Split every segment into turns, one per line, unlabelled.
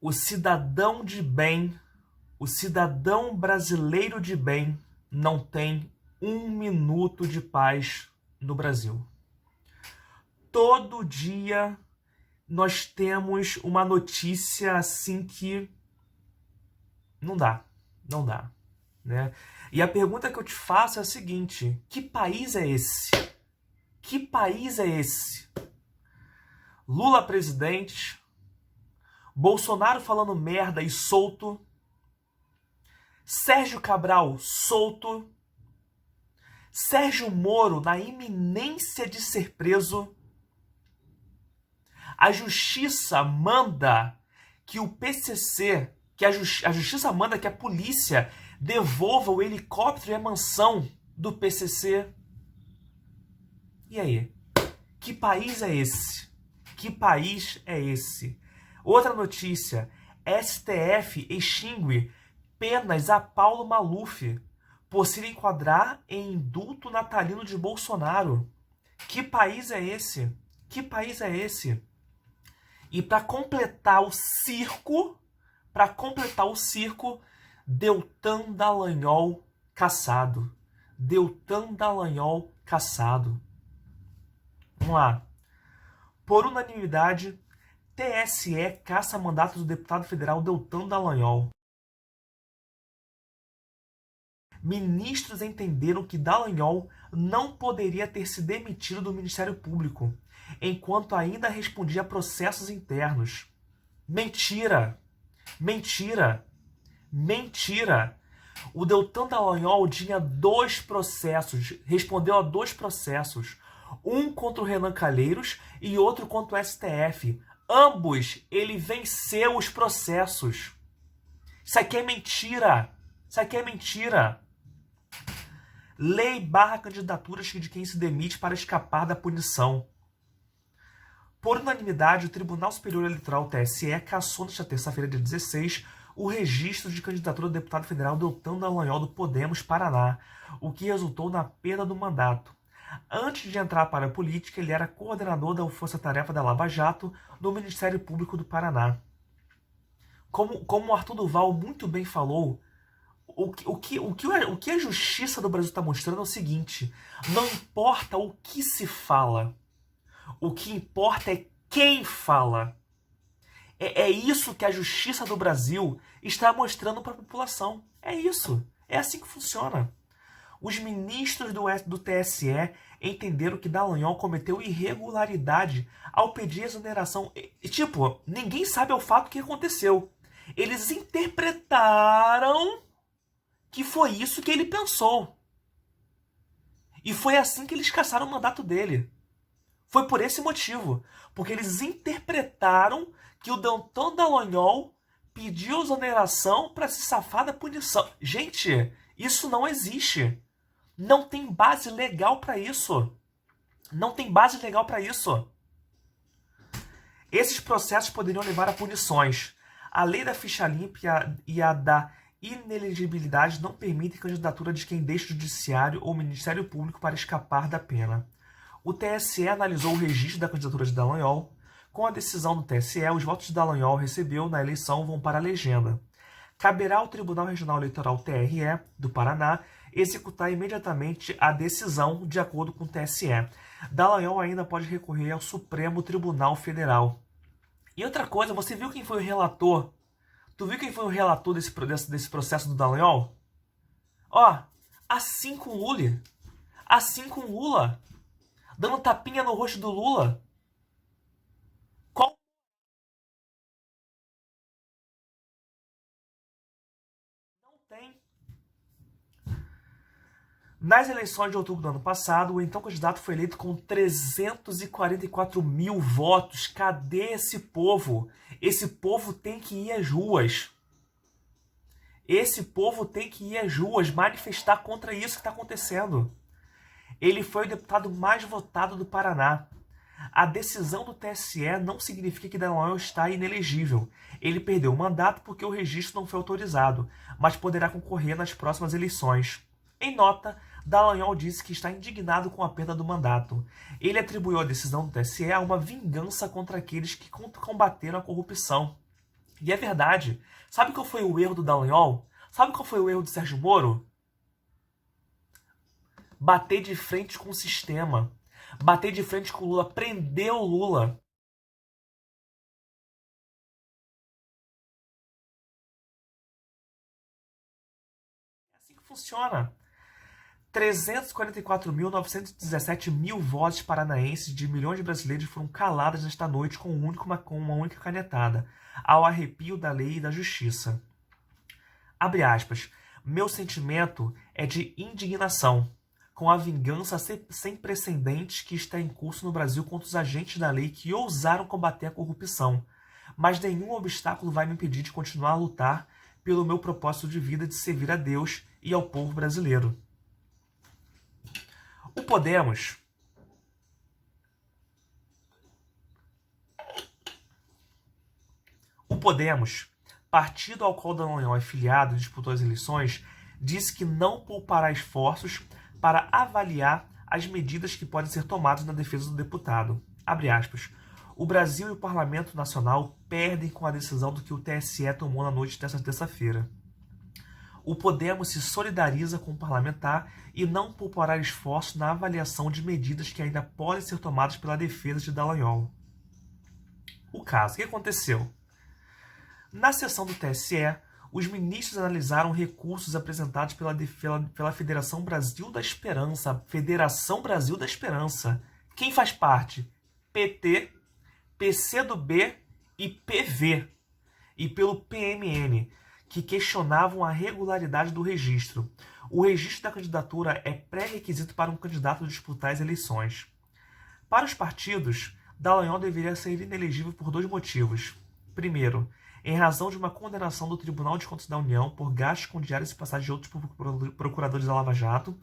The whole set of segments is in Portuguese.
o cidadão de bem, o cidadão brasileiro de bem, não tem um minuto de paz no Brasil. Todo dia nós temos uma notícia assim que não dá, né? E a pergunta que eu te faço é a seguinte: que país é esse? Que país é esse? Lula presidente, Bolsonaro falando merda e solto, Sérgio Cabral solto, Sérgio Moro na iminência de ser preso. A justiça manda que o PCC, que a justiça manda que a polícia devolva o helicóptero e a mansão do PCC. E aí? Que país é esse? Que país é esse? Outra notícia: STF extingue penas a Paulo Maluf por se enquadrar em indulto natalino de Bolsonaro. Que país é esse? Que país é esse? E para completar o circo, Deltan Dallagnol cassado. Deltan Dallagnol cassado. Vamos lá. Por unanimidade, TSE caça mandato do deputado federal Deltan Dallagnol. Ministros entenderam que Dallagnol não poderia ter se demitido do Ministério Público, enquanto ainda respondia a processos internos. Mentira! Mentira! Mentira! O Deltan Dallagnol tinha 2 processos, respondeu a 2 processos. Um contra o Renan Calheiros e outro contra o STF. Ambos, ele venceu os processos. Isso aqui é mentira! Isso aqui é mentira! Lei barra candidaturas de quem se demite para escapar da punição. Por unanimidade, o Tribunal Superior Eleitoral, TSE, cassou nesta terça-feira, dia 16, o registro de candidatura do deputado federal Deltan Dallagnol do Podemos, Paraná, o que resultou na perda do mandato. Antes de entrar para a política, ele era coordenador da Força-Tarefa da Lava Jato no Ministério Público do Paraná. Como o Arthur Duval muito bem falou, o que a justiça do Brasil está mostrando é o seguinte: não importa o que se fala, o que importa é quem fala. É isso que a justiça do Brasil está mostrando para a população. É isso. É assim que funciona. Os ministros do TSE entenderam que Dallagnol cometeu irregularidade ao pedir exoneração. Tipo, ninguém sabe ao fato que aconteceu. Eles interpretaram que foi isso que ele pensou. E foi assim que eles cassaram o mandato dele. Foi por esse motivo. Porque eles interpretaram que o Deltan Dallagnol pediu exoneração para se safar da punição. Gente, isso não existe. Não tem base legal para isso. Não tem base legal para isso. Esses processos poderiam levar a punições. A lei da ficha limpa e a da inelegibilidade não permitem candidatura de quem deixa o Judiciário ou o Ministério Público para escapar da pena. O TSE analisou o registro da candidatura de Dallagnol. Com a decisão do TSE, os votos de Dallagnol recebeu na eleição vão para a legenda. Caberá ao Tribunal Regional Eleitoral TRE do Paraná executar imediatamente a decisão de acordo com o TSE. Dallagnol ainda pode recorrer ao Supremo Tribunal Federal. E outra coisa, você viu quem foi o relator? Tu viu quem foi o relator desse processo do Dallagnol? Ó, assim com o Lula. Assim com o Lula. Dando tapinha no rosto do Lula. Qual? Não tem. Nas eleições de outubro do ano passado, o então candidato foi eleito com 344 mil votos. Cadê esse povo? Esse povo tem que ir às ruas. Esse povo tem que ir às ruas manifestar contra isso que está acontecendo. Ele foi o deputado mais votado do Paraná. A decisão do TSE não significa que Dallagnol está inelegível. Ele perdeu o mandato porque o registro não foi autorizado, mas poderá concorrer nas próximas eleições. Em nota, Dallagnol disse que está indignado com a perda do mandato. Ele atribuiu a decisão do TSE a uma vingança contra aqueles que combateram a corrupção E é verdade. Sabe qual foi o erro do Dallagnol? Sabe qual foi o erro do Sérgio Moro? Bater de frente com o sistema. Bater de frente com o Lula. Prender o Lula. É assim que funciona. 344.917 vozes paranaenses de milhões de brasileiros foram caladas nesta noite com uma única canetada, ao arrepio da lei e da justiça. Abre aspas. Meu sentimento é de indignação com a vingança sem precedentes que está em curso no Brasil contra os agentes da lei que ousaram combater a corrupção. Mas nenhum obstáculo vai me impedir de continuar a lutar pelo meu propósito de vida de servir a Deus e ao povo brasileiro. O Podemos, partido ao qual Dallagnol é filiado e disputou as eleições, disse que não poupará esforços para avaliar as medidas que podem ser tomadas na defesa do deputado. Abre aspas. O Brasil e o Parlamento Nacional perdem com a decisão do que o TSE tomou na noite desta terça-feira. O Podemos se solidariza com o parlamentar e não poupará esforço na avaliação de medidas que ainda podem ser tomadas pela defesa de Dallagnol. O caso, o que aconteceu? Na sessão do TSE, os ministros analisaram recursos apresentados pela Federação Brasil da Esperança. Federação Brasil da Esperança. Quem faz parte? PT, PCdoB e PV. E pelo PMN, que questionavam a regularidade do registro. O registro da candidatura é pré-requisito para um candidato disputar as eleições. Para os partidos, Dallagnol deveria ser inelegível por dois motivos. Primeiro, em razão de uma condenação do Tribunal de Contas da União por gastos com diárias e passagens de outros procuradores da Lava Jato,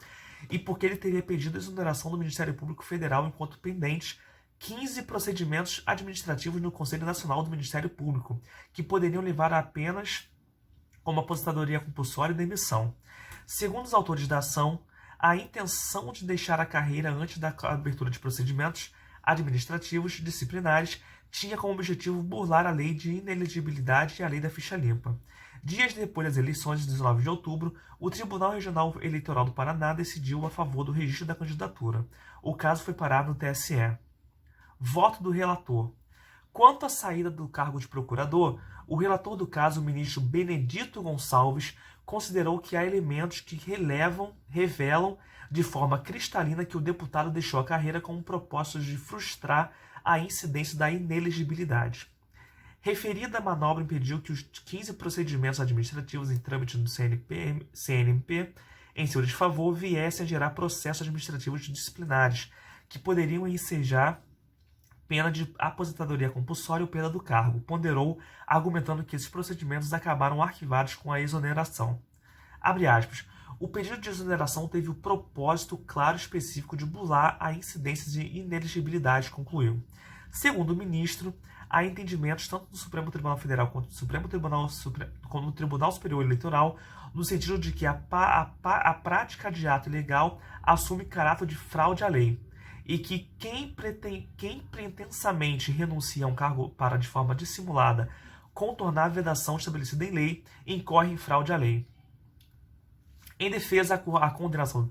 e porque ele teria pedido a exoneração do Ministério Público Federal enquanto pendentes 15 procedimentos administrativos no Conselho Nacional do Ministério Público, que poderiam levar a apenas como aposentadoria compulsória e demissão. Segundo os autores da ação, a intenção de deixar a carreira antes da abertura de procedimentos administrativos disciplinares tinha como objetivo burlar a lei de inelegibilidade e a lei da ficha limpa. Dias depois das eleições de 19 de outubro, o Tribunal Regional Eleitoral do Paraná decidiu a favor do registro da candidatura. O caso foi parado no TSE. Voto do relator. Quanto à saída do cargo de procurador, o relator do caso, o ministro Benedito Gonçalves, considerou que há elementos que revelam de forma cristalina que o deputado deixou a carreira com o propósito de frustrar a incidência da inelegibilidade. Referida manobra impediu que os 15 procedimentos administrativos em trâmite no CNMP em seu desfavor viessem a gerar processos administrativos disciplinares, que poderiam ensejar pena de aposentadoria compulsória ou perda do cargo, ponderou, argumentando que esses procedimentos acabaram arquivados com a exoneração. Abre aspas. O pedido de exoneração teve o propósito claro e específico de burlar a incidência de inelegibilidade, concluiu. Segundo o ministro, há entendimentos tanto do Supremo Tribunal Federal quanto do como do Tribunal Superior Eleitoral, no sentido de que a prática de ato ilegal assume caráter de fraude à lei, e que quem pretensamente renuncia a um cargo para, de forma dissimulada, contornar a vedação estabelecida em lei, incorre em fraude à lei. Em defesa à condenação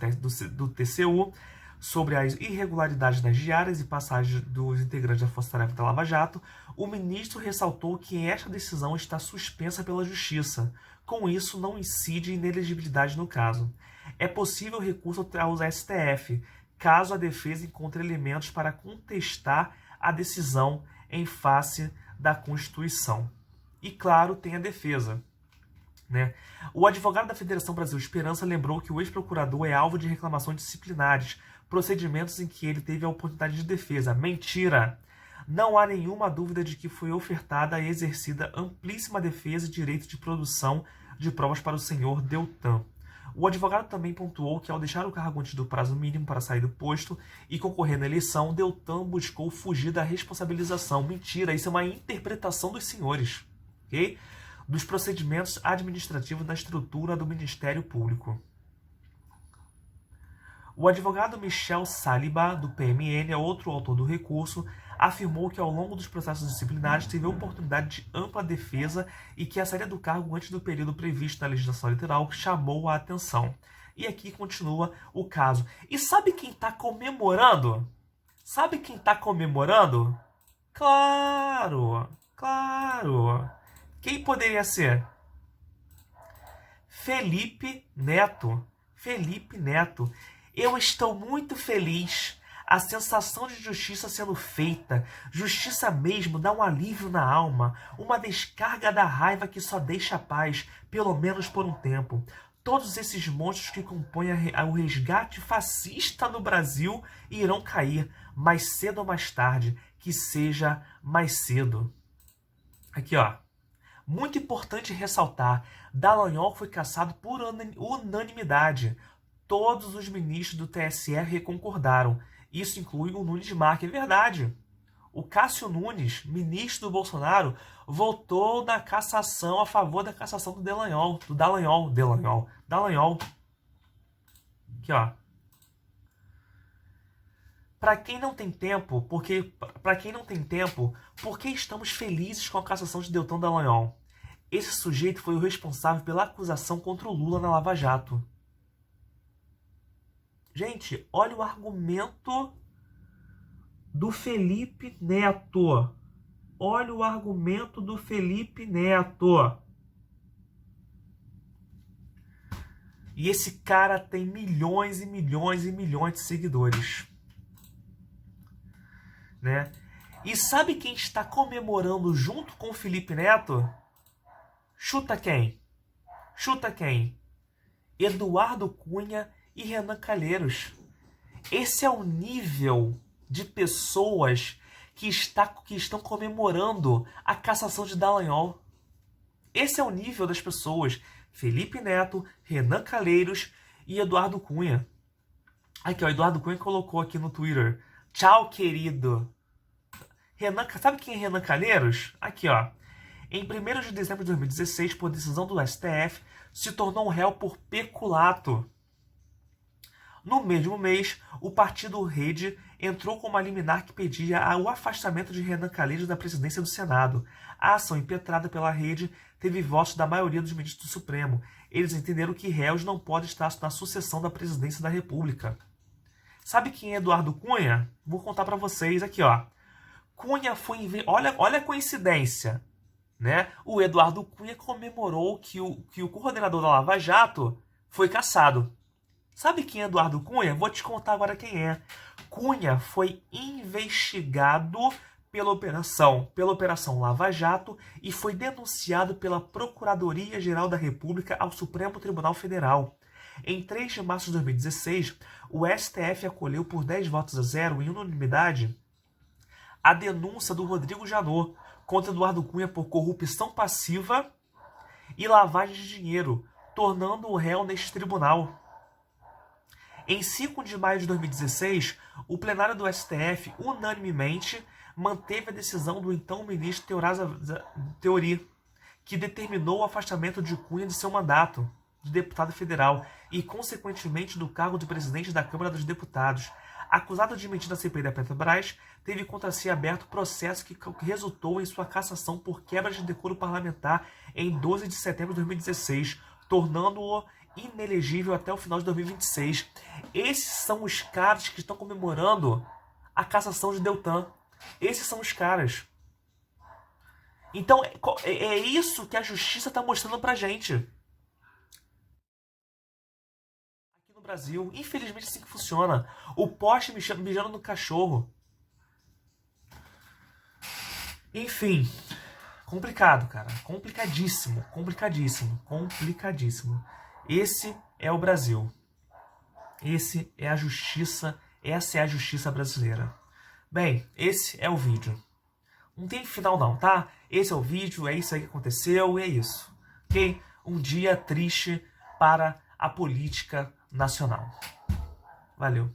do TCU sobre as irregularidades nas diárias e passagens dos integrantes da Força Tarefa da Lava Jato, o ministro ressaltou que esta decisão está suspensa pela Justiça. Com isso, não incide inelegibilidade no caso. É possível recurso ao STF, caso a defesa encontre elementos para contestar a decisão em face da Constituição. E, claro, tem a defesa. O advogado da Federação Brasil Esperança lembrou que o ex-procurador é alvo de reclamações disciplinares, procedimentos em que ele teve a oportunidade de defesa. Mentira! Não há nenhuma dúvida de que foi ofertada e exercida amplíssima defesa e direito de produção de provas para o senhor Deltan. O advogado também pontuou que, ao deixar o cargo antes do prazo mínimo para sair do posto e concorrer na eleição, Deltan buscou fugir da responsabilização. Mentira, isso é uma interpretação dos senhores, ok? Dos procedimentos administrativos da estrutura do Ministério Público. O advogado Michel Saliba, do PMN, é outro autor do recurso, afirmou que ao longo dos processos disciplinares teve a oportunidade de ampla defesa e que a saída do cargo antes do período previsto na legislação eleitoral chamou a atenção. E aqui continua o caso. E sabe quem está comemorando? Sabe quem está comemorando? Claro! Quem poderia ser? Felipe Neto. Eu estou muito feliz. A sensação de justiça sendo feita, justiça mesmo, dá um alívio na alma, uma descarga da raiva que só deixa a paz, pelo menos por um tempo. Todos esses monstros que compõem o resgate fascista no Brasil irão cair, mais cedo ou mais tarde, que seja mais cedo. Aqui, ó. Muito importante ressaltar, Dallagnol foi cassado por unanimidade. Todos os ministros do TSE concordaram. Isso inclui o Nunes Marques. É verdade. O Cássio Nunes, ministro do Bolsonaro, votou na cassação, a favor da cassação do Dallagnol. Dallagnol. Aqui, ó. Para quem não tem tempo, por que estamos felizes com a cassação de Deltan Dallagnol? Esse sujeito foi o responsável pela acusação contra o Lula na Lava Jato. Gente, olha o argumento do Felipe Neto. E esse cara tem milhões e milhões e milhões de seguidores. Né? E sabe quem está comemorando junto com o Felipe Neto? Chuta quem? Eduardo Cunha e Renan Calheiros. Esse é o nível de pessoas que estão comemorando a cassação de Dallagnol. Esse é o nível das pessoas. Felipe Neto, Renan Calheiros e Eduardo Cunha. Aqui, ó, Eduardo Cunha colocou aqui no Twitter. Tchau, querido. Sabe quem é Renan Calheiros? Aqui, ó. Em 1º de dezembro de 2016, por decisão do STF, se tornou um réu por peculato. No mesmo mês, o partido Rede entrou com uma liminar que pedia o afastamento de Renan Calheiros da presidência do Senado. A ação impetrada pela Rede teve votos da maioria dos ministros do Supremo. Eles entenderam que réus não podem estar na sucessão da presidência da República. Sabe quem é Eduardo Cunha? Vou contar para vocês aqui, ó. Cunha foi... Olha a coincidência, né? O Eduardo Cunha comemorou que o coordenador da Lava Jato foi cassado. Sabe quem é Eduardo Cunha? Vou te contar agora quem é. Cunha foi investigado pela Operação Lava Jato e foi denunciado pela Procuradoria-Geral da República ao Supremo Tribunal Federal. Em 3 de março de 2016, o STF acolheu por 10 votos a 0 em unanimidade a denúncia do Rodrigo Janot contra Eduardo Cunha por corrupção passiva e lavagem de dinheiro, tornando-o réu neste tribunal. Em 5 de maio de 2016, o plenário do STF, unanimemente, manteve a decisão do então ministro Teori, que determinou o afastamento de Cunha de seu mandato de deputado federal e, consequentemente, do cargo de presidente da Câmara dos Deputados. Acusado de mentir na CPI da Petrobras, teve contra si aberto processo que resultou em sua cassação por quebra de decoro parlamentar em 12 de setembro de 2016, tornando-o inelegível até o final de 2026. Esses são os caras que estão comemorando a cassação de Deltan. Esses são os caras. Então, é isso que a justiça está mostrando pra gente. Aqui no Brasil, infelizmente, é assim que funciona. O poste mijando no cachorro. Enfim, complicado, cara. Complicadíssimo. Esse é o Brasil. Essa é a justiça brasileira. Bem, esse é o vídeo. Não tem final não, tá? Esse é o vídeo, é isso aí que aconteceu e é isso. Ok? Um dia triste para a política nacional. Valeu.